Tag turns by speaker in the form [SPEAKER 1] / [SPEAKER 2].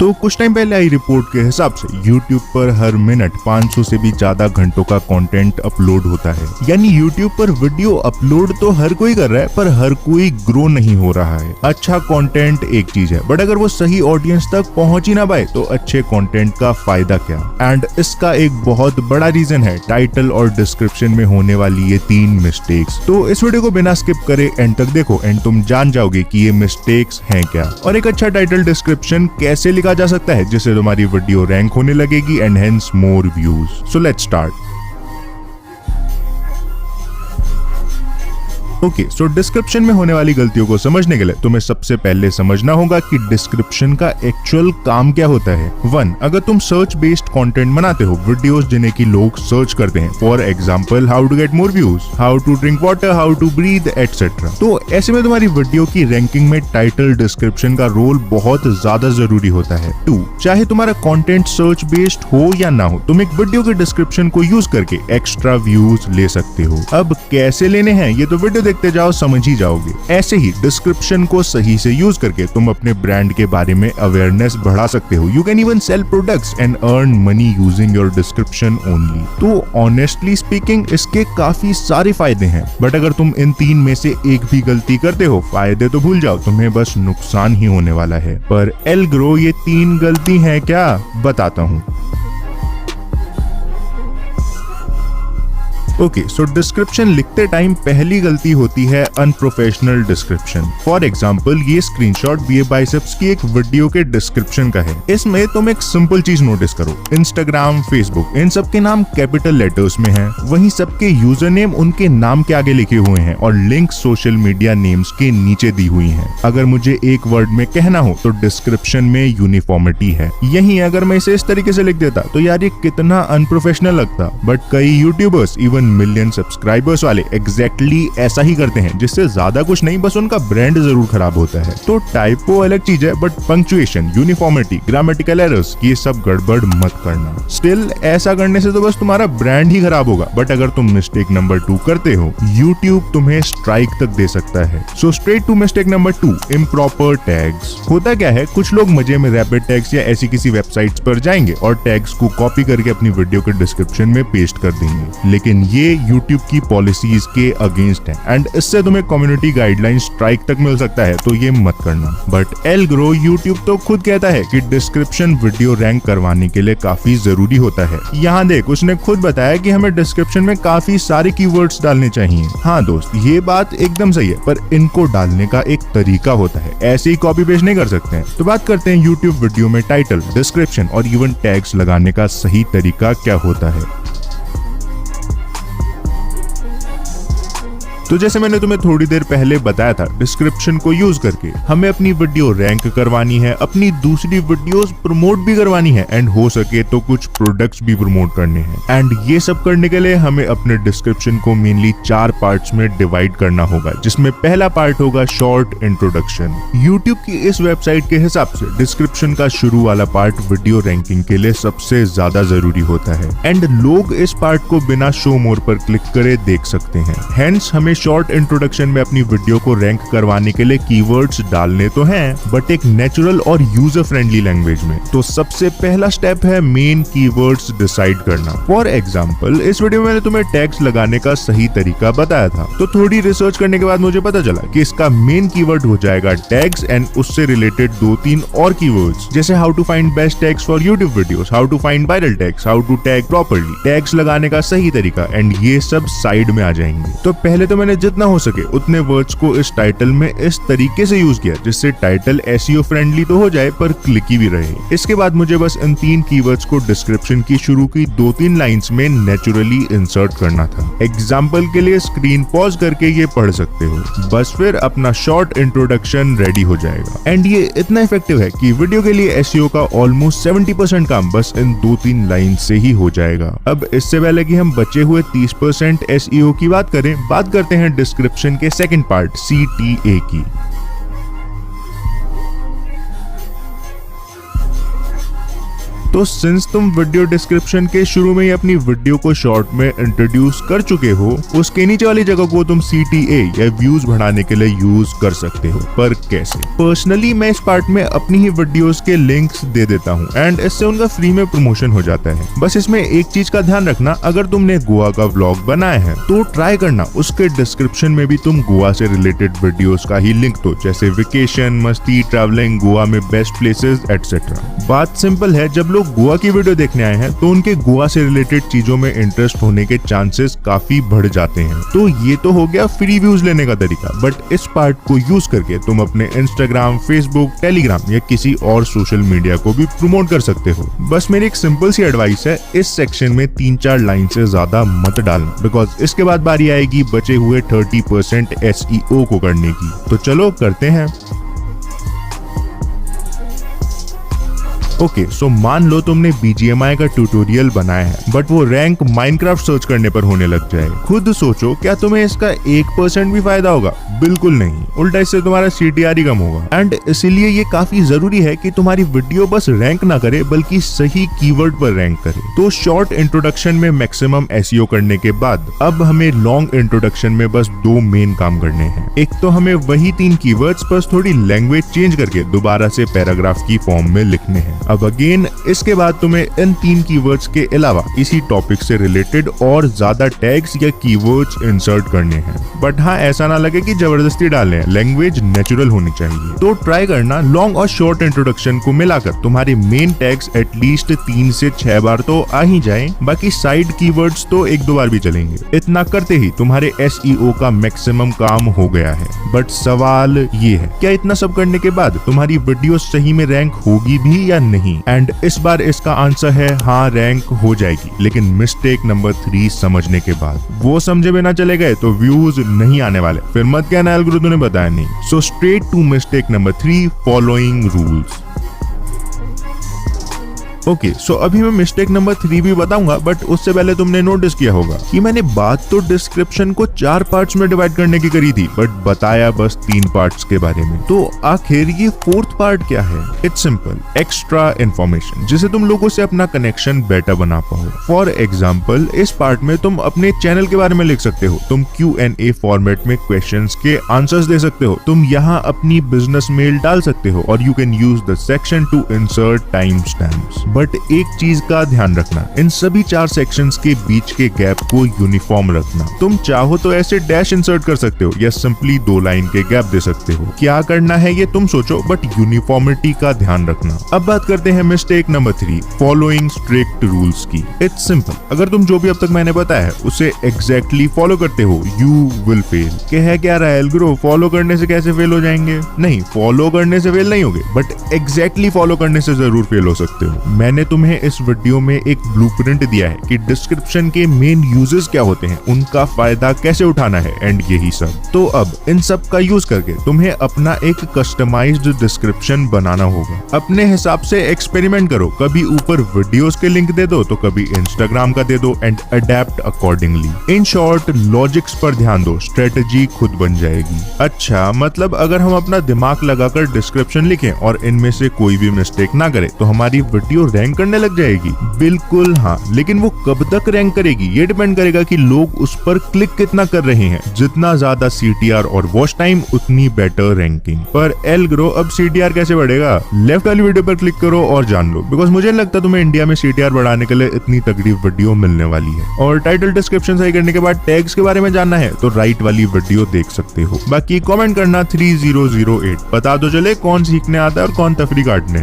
[SPEAKER 1] तो कुछ टाइम पहले आई रिपोर्ट के हिसाब से YouTube पर हर मिनट 500 से भी ज्यादा घंटों का कंटेंट अपलोड होता है। यानी YouTube पर वीडियो अपलोड तो हर कोई कर रहा है, पर हर कोई ग्रो नहीं हो रहा है। अच्छा कंटेंट एक चीज है, बट अगर वो सही ऑडियंस तक पहुंच ही ना पाए तो अच्छे कंटेंट का फायदा क्या। एंड इसका एक बहुत बड़ा रीजन है टाइटल और डिस्क्रिप्शन में होने वाली ये 3 मिस्टेक्स। तो इस वीडियो को बिना स्किप करे एंड तक देखो एंड तुम जान जाओगे कि ये मिस्टेक्स हैं क्या, और एक अच्छा टाइटल डिस्क्रिप्शन कैसे लिखा जा सकता है जिससे तुम्हारी वीडियो रैंक होने लगेगी and hence more views. So let's start. Okay, so description में होने वाली गलतियों को समझने के लिए तुम्हें सबसे पहले समझना होगा कि डिस्क्रिप्शन का एक्चुअल काम क्या होता है। 1, अगर तुम सर्च बेस्ड कंटेंट बनाते हो, वीडियोस जिन्हें की लोग सर्च करते हैं, for example how to get more views, how to drink water, how to breathe etcetera, तो ऐसे में तुम्हारी वीडियो की रैंकिंग में टाइटल डिस्क्रिप्शन का रोल बहुत ज्यादा जरूरी होता है। 2, चाहे तुम्हारा कंटेंट सर्च बेस्ड हो या ना हो, तुम एक वीडियो के डिस्क्रिप्शन को यूज करके एक्स्ट्रा व्यूज ले सकते हो। अब कैसे लेने हैं ये तो वीडियो देखते जाओ समझ ही जाओगे। ऐसे ही डिस्क्रिप्शन को सही से यूज करके तुम अपने ब्रांड के बारे में अवेयरनेस बढ़ा सकते हो। You can even cell products and earn money using your description only. तो ऑनेस्टली स्पीकिंग इसके काफी सारे फायदे हैं, बट अगर तुम इन 3 में से एक भी गलती करते हो, फायदे तो भूल जाओ, तुम्हें बस नुकसान ही होने वाला है। पर एल ग्रो ये 3 गलती है क्या, बताता हूँ। ओके, सो डिस्क्रिप्शन लिखते टाइम पहली गलती होती है अनप्रोफेशनल डिस्क्रिप्शन। फॉर एग्जांपल ये स्क्रीनशॉट बीए बाइसेप्स की एक वीडियो के डिस्क्रिप्शन का है। इसमें तुम एक सिंपल चीज नोटिस करो, इंस्टाग्राम, फेसबुक, इन सब के नाम कैपिटल लेटर्स में हैं, वहीं सबके यूजर नेम उनके नाम के आगे लिखे हुए हैं और लिंक सोशल मीडिया नेम्स के नीचे दी हुई हैं। अगर मुझे एक वर्ड में कहना हो तो डिस्क्रिप्शन में यूनिफॉर्मिटी है। यही अगर मैं इसे इस तरीके से लिख देता तो यार ये कितना अनप्रोफेशनल लगता, बट कई यूट्यूबर्स इवन मिलियन सब्सक्राइबर्स वाले एग्जैक्टली ऐसा ही करते हैं, जिससे ज्यादा कुछ नहीं, बस उनका ब्रांड जरूर खराब होता है। तो टाइपो अलग चीज है, but punctuation, uniformity, grammatical errors, ये सब गड़बड़ मत करना। स्टिल ऐसा करने से तो बस तुम्हारा ब्रांड ही खराब होगा। बट अगर तुम मिस्टेक नंबर 2 करते हो, यूट्यूब तुम्हें स्ट्राइक तक दे सकता है। So straight to mistake number 2, improper tags. होता क्या है, कुछ लोग मजे में रैपिड टैग्स या ऐसी किसी वेबसाइट्स पर जाएंगे और टैग्स को कॉपी करके अपनी वीडियो के डिस्क्रिप्शन में पेस्ट कर देंगे, लेकिन ये YouTube की पॉलिसीज के अगेंस्ट है एंड इससे तुम्हें कम्युनिटी गाइडलाइन स्ट्राइक तक मिल सकता है, तो ये मत करना। बट एल ग्रो YouTube तो खुद कहता है कि डिस्क्रिप्शन वीडियो रैंक करवाने के लिए काफी जरूरी होता है। यहाँ देख, उसने खुद बताया कि हमें डिस्क्रिप्शन में काफी सारे कीवर्ड्स डालने चाहिए। हाँ दोस्त, ये बात एकदम सही है, पर इनको डालने का एक तरीका होता है, ऐसे ही कॉपी पेस्ट नहीं कर सकते हैं। तो बात करते हैं YouTube वीडियो में टाइटल, डिस्क्रिप्शन और इवन टैग्स लगाने का सही तरीका क्या होता है। तो जैसे मैंने तुम्हें थोड़ी देर पहले बताया था, डिस्क्रिप्शन को यूज करके हमें अपनी वीडियो रैंक करवानी है, अपनी दूसरी वीडियोस प्रमोट भी करवानी है एंड हो सके तो कुछ प्रोडक्ट्स भी प्रमोट करने हैं। एंड ये सब करने के लिए हमें अपने डिस्क्रिप्शन को मेनली 4 पार्ट्स में डिवाइड करना होगा, जिसमें पहला पार्ट होगा शॉर्ट इंट्रोडक्शन। यूट्यूब की इस वेबसाइट के हिसाब से डिस्क्रिप्शन का शुरू वाला पार्ट वीडियो रैंकिंग के लिए सबसे ज्यादा जरूरी होता है एंड लोग इस पार्ट को बिना शो मोर पर क्लिक करे देख सकते हैं। हेंस हमें शॉर्ट इंट्रोडक्शन में अपनी वीडियो को रैंक करवाने के लिए कीवर्ड्स डालने तो हैं, बट एक नेचुरल और यूजर फ्रेंडली लैंग्वेज में। तो सबसे पहला स्टेप है मेन कीवर्ड्स डिसाइड करना। फॉर एग्जांपल इस वीडियो में मैंने तुम्हें टैग्स लगाने का सही तरीका बताया था, तो थोड़ी रिसर्च करने के बाद मुझे पता चला कि इसका मेन कीवर्ड हो जाएगा टैग्स एंड उससे रिलेटेड 2-3 और कीवर्ड्स, जैसे how to find best tags for YouTube videos, how to find viral tags, how to tag properly, tags लगाने का सही तरीका, एंड ये सब साइड में आ जाएंगे। तो पहले तो मैंने जितना हो सके उतने वर्ड्स को इस टाइटल में इस तरीके से यूज किया जिससे टाइटल एसईओ फ्रेंडली तो हो जाए पर क्लिकी भी रहे। इसके बाद मुझे बस इन 3 कीवर्ड्स को डिस्क्रिप्शन की शुरू की 2-3 लाइंस में नेचुरली इंसर्ट करना था। एग्जाम्पल के लिए स्क्रीन पॉज करके ये पढ़ सकते हो, बस फिर अपना शॉर्ट इंट्रोडक्शन रेडी हो जाएगा। एंड ये इतना इफेक्टिव है कि वीडियो के लिए एसईओ का ऑलमोस्ट 70% काम बस इन 2-3 लाइन से ही हो जाएगा। अब इससे पहले कि हम बचे हुए 30% एसईओ की बात करते हैं डिस्क्रिप्शन के सेकंड पार्ट CTA की। तो सिंस तुम वीडियो डिस्क्रिप्शन के शुरू में ही अपनी वीडियो को शॉर्ट में इंट्रोड्यूस कर चुके हो, उसके नीचे वाली जगह को तुम CTA या व्यूज बढ़ाने के लिए यूज कर सकते हो। पर कैसे? पर्सनली मैं इस पार्ट में अपनी ही वीडियोस के लिंक्स दे देता हूँ एंड इससे उनका फ्री में प्रमोशन हो जाता है। बस इसमें एक चीज का ध्यान रखना, अगर तुमने गोवा का व्लॉग बनाया है तो ट्राई करना उसके डिस्क्रिप्शन में भी तुम गोवा से रिलेटेड वीडियोस का ही लिंक दो, जैसे वेकेशन, मस्ती, ट्रैवलिंग, गोवा में बेस्ट प्लेसेस एटसेट्रा। बात सिंपल है, जब लोग गोवा की वीडियो देखने आए हैं तो उनके गोवा से रिलेटेड चीजों में इंटरेस्ट होने के चांसेस काफी बढ़ जाते हैं। तो ये तो हो गया फ्री व्यूज लेने का तरीका, बट इस पार्ट को यूज करके तुम अपने इंस्टाग्राम, फेसबुक, टेलीग्राम या किसी और सोशल मीडिया को भी प्रमोट कर सकते हो। बस मेरी एक सिंपल सी एडवाइस है, इस सेक्शन में 3-4 लाइन से ज्यादा मत डालना, बिकॉज इसके बाद बारी आएगी बचे हुए 30% SEO को करने की। तो चलो करते हैं। ओके, सो मान लो तुमने BGMI का ट्यूटोरियल बनाया है, बट वो रैंक माइनक्राफ्ट सर्च करने पर होने लग जाए। खुद सोचो, क्या तुम्हें इसका 1% भी फायदा होगा? बिल्कुल नहीं, उल्टा इससे तुम्हारा CTR ही कम होगा। एंड इसीलिए ये काफी जरूरी है कि तुम्हारी वीडियो बस रैंक ना करे, बल्कि सही कीवर्ड पर रैंक करे। तो शॉर्ट इंट्रोडक्शन में मैक्सिमम SEO करने के बाद अब हमें लॉन्ग इंट्रोडक्शन में बस 2 मेन काम करने हैं। एक तो हमें वही 3 कीवर्ड्स बस थोड़ी लैंग्वेज चेंज करके दोबारा से पैराग्राफ की फॉर्म में लिखने हैं। अब अगेन इसके बाद तुम्हें इन 3 कीवर्ड्स के अलावा इसी टॉपिक से रिलेटेड और ज्यादा टैग्स या कीवर्ड्स इंसर्ट करने हैं। बट हाँ, ऐसा ना लगे कि जबरदस्ती डालें, लैंग्वेज नेचुरल होनी चाहिए। तो ट्राई करना लॉन्ग और शॉर्ट इंट्रोडक्शन को मिलाकर तुम्हारे मेन टैग्स एटलीस्ट 3 से 6 बार तो आ ही जाए, बाकी साइड कीवर्ड्स तो 1-2 बार भी चलेंगे। इतना करते ही तुम्हारे SEO का मैक्सिमम काम हो गया है। बट सवाल ये है, क्या इतना सब करने के बाद तुम्हारी वीडियो सही में रैंक होगी भी या नहीं? एंड इस बार इसका आंसर है हाँ, रैंक हो जाएगी, लेकिन मिस्टेक नंबर 3 समझने के बाद। वो समझे बिना चले गए तो व्यूज नहीं आने वाले, फिर मत कहना एल्गोरिथम तूने बताया नहीं। So straight to mistake number 3, following rules. Okay, so अभी मैं मिस्टेक नंबर 3 भी बताऊंगा, बट उससे पहले तुमने नोटिस किया होगा कि मैंने बात तो डिस्क्रिप्शन को 4 पार्ट्स में डिवाइड करने की करी थी, बट बताया बस 3 पार्ट्स के बारे में। तो आखिर ये 4th पार्ट क्या है? इट्स सिंपल, एक्स्ट्रा इन्फॉर्मेशन, जिसे तुम लोगों से अपना कनेक्शन बेटर बना पाओ। फॉर एग्जाम्पल, इस पार्ट में तुम अपने चैनल के बारे में लिख सकते हो, तुम Q&A फॉर्मेट में क्वेश्चंस के आंसर्स दे सकते हो, तुम यहाँ अपनी बिजनेस मेल डाल सकते हो, और you can use the section two insert time stamps. But एक चीज का ध्यान रखना, इन सभी 4 सेक्शंस के बीच के गैप को यूनिफॉर्म रखना। तुम चाहो तो ऐसे डैश इंसर्ट कर सकते हो या सिंपली 2 लाइन के गैप दे सकते हो। क्या करना है ये तुम सोचो, बट यूनिफॉर्मिटी का ध्यान रखना। अब बात करते हैं mistake number 3, following strict rules की। इट्स सिंपल, अगर तुम जो भी अब तक मैंने बताया है उसे एग्जैक्टली फॉलो करते हो, यू विल फेल। कह क्या रहा है एल्ग्रो, फॉलो करने से कैसे फेल हो जाएंगे? नहीं, फॉलो करने से फेल नहीं होगे, बट एग्जैक्टली फॉलो करने से जरूर फेल हो सकते हो। मैंने तुम्हें इस वीडियो में एक ब्लूप्रिंट दिया है कि डिस्क्रिप्शन के मेन यूजेस क्या होते हैं, उनका फायदा कैसे उठाना है, एंड यही सब। तो अब इन सब का यूज करके तुम्हें अपना एक कस्टमाइज्ड डिस्क्रिप्शन बनाना होगा। अपने हिसाब से एक्सपेरिमेंट करो, कभी ऊपर वीडियोस के लिंक दे दो तो कभी इंस्टाग्राम का दे दो, and adapt accordingly. In short, logics पर ध्यान दो, स्ट्रेटजी खुद बन जाएगी। अच्छा, मतलब अगर हम अपना दिमाग लगाकर डिस्क्रिप्शन लिखें और इनमें से कोई भी मिस्टेक ना करे तो हमारी वीडियो रैंक करने लग जाएगी? बिल्कुल हाँ, लेकिन वो कब तक रैंक करेगी ये डिपेंड करेगा कि लोग उस पर क्लिक कितना कर रहे हैं। जितना ज्यादा CTR और वॉच टाइम, उतनी बेटर रैंकिंग। पर एल्ग्रो, अब CTR कैसे बढ़ेगा? लेफ्ट वाली वीडियो पर क्लिक करो और जान लो, बिकॉज मुझे नहीं लगता तुम्हें इंडिया में CTR बढ़ाने के लिए इतनी तगड़ी वीडियो मिलने वाली है। और टाइटल डिस्क्रिप्शन सही करने के बाद टैग्स के बारे में जानना है तो राइट वाली वीडियो देख सकते हो। बाकी कमेंट करना 3008, बता दो चले कौन सीखने आता है और कौन तफरी काटने।